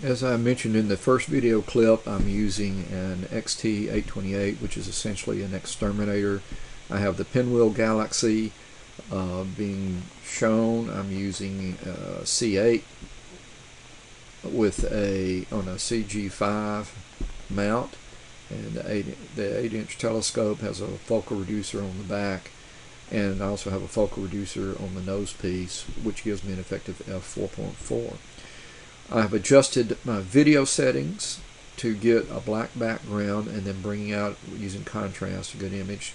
As I mentioned in the first video clip, I'm using an XT828, which is essentially an Xterminator. I have the Pinwheel Galaxy being shown. I'm using C8 with on a CG5 mount, and the 8-inch telescope has a focal reducer on the back, and I also have a focal reducer on the nose piece, which gives me an effective f4.4. I've adjusted my video settings to get a black background and then bringing out using contrast a good image.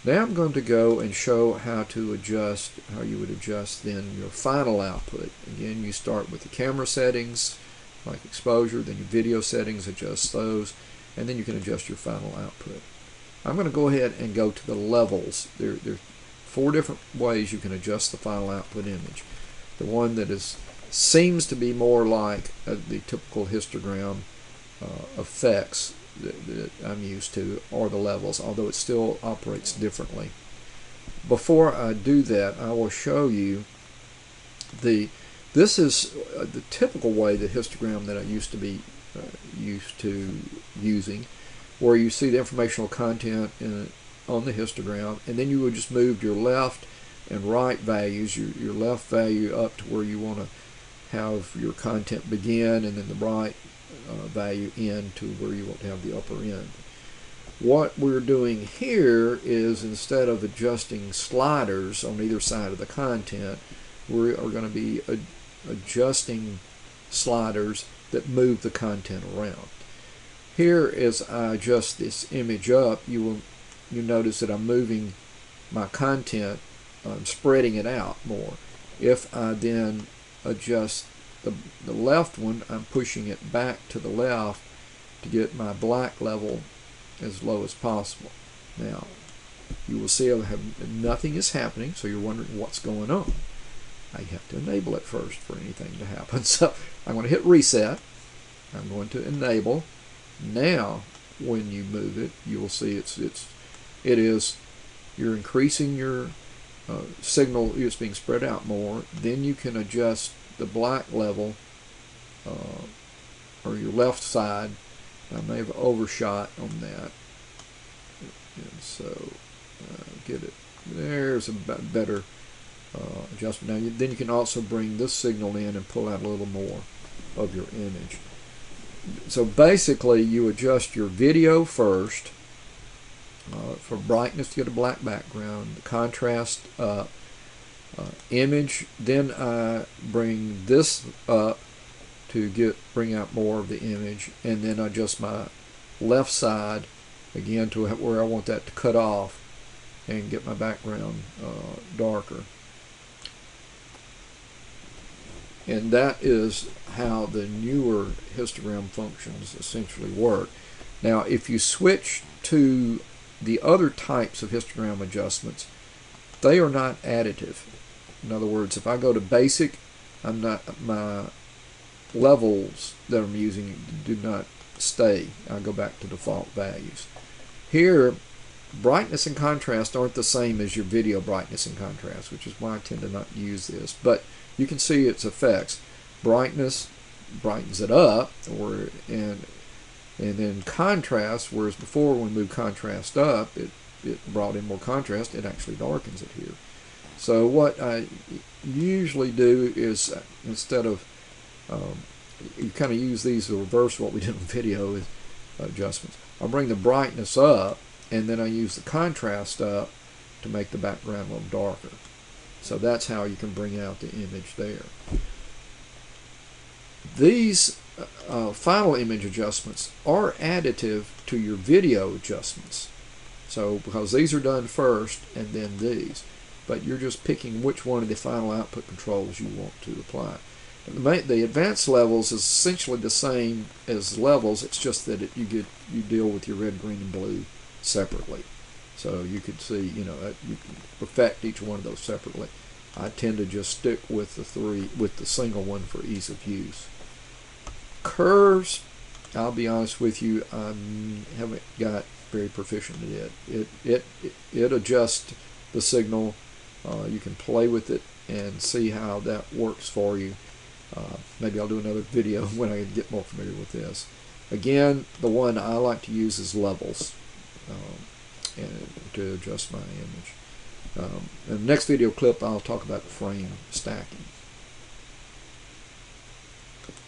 Now I'm going to go and show how you would adjust then your final output. Again, you start with the camera settings like exposure, then your video settings, adjust those, and then you can adjust your final output. I'm going to go ahead and go to the levels. There are 4 different ways you can adjust the final output image. The one that seems to be more like the typical histogram effects that I'm used to are the levels, although it still operates differently. Before I do that, I will show you this is the typical way the histogram that I used to using, where you see the informational content on the histogram, and then you would just move your left and right values, your left value up to where you want to have your content begin, and then the right value end to where you want to have the upper end. What we're doing here is, instead of adjusting sliders on either side of the content, we are going to be adjusting sliders that move the content around. Here, as I adjust this image up, you notice that I'm moving my content, I'm spreading it out more. If I then adjust the left one, I'm pushing it back to the left to get my black level as low as possible. Now, you will see nothing is happening, so you're wondering what's going on. I have to enable it first for anything to happen. So I'm going to hit reset. I'm going to enable. Now, when you move it, you will see you're increasing your signal. It's being spread out more. Then you can adjust the black level or your left side. I may have overshot on that, and so get it. There's a better adjustment. Now then you can also bring this signal in and pull out a little more of your image. So basically, you adjust your video first for brightness to get a black background, the contrast up, image. Then I bring this up to bring out more of the image, and then I adjust my left side again to where I want that to cut off and get my background darker. And that is how the newer histogram functions essentially work. Now, if you switch to the other types of histogram adjustments, they are not additive. In other words, if I go to basic, my levels that I'm using do not stay. I go back to default values. Here, brightness and contrast aren't the same as your video brightness and contrast, which is why I tend to not use this. But you can see its effects. Brightness brightens it up, and then contrast, whereas before when we moved contrast up, it brought in more contrast, it actually darkens it here. So what I usually do is, instead of you kind of use these to reverse what we did on video adjustments. I'll bring the brightness up, and then I use the contrast up to make the background a little darker. So that's how you can bring out the image there. These final image adjustments are additive to your video adjustments. So because these are done first and then these, but you're just picking which one of the final output controls you want to apply. The advanced levels is essentially the same as levels. It's just that you deal with your red, green, and blue separately. So you could see, you can perfect each one of those separately. I tend to just stick with the single one for ease of use. Curves, I'll be honest with you, I haven't got very proficient at it. It adjusts the signal. You can play with it and see how that works for you. Maybe I'll do another video when I get more familiar with this. Again, the one I like to use is levels and to adjust my image. In the next video clip, I'll talk about frame stacking.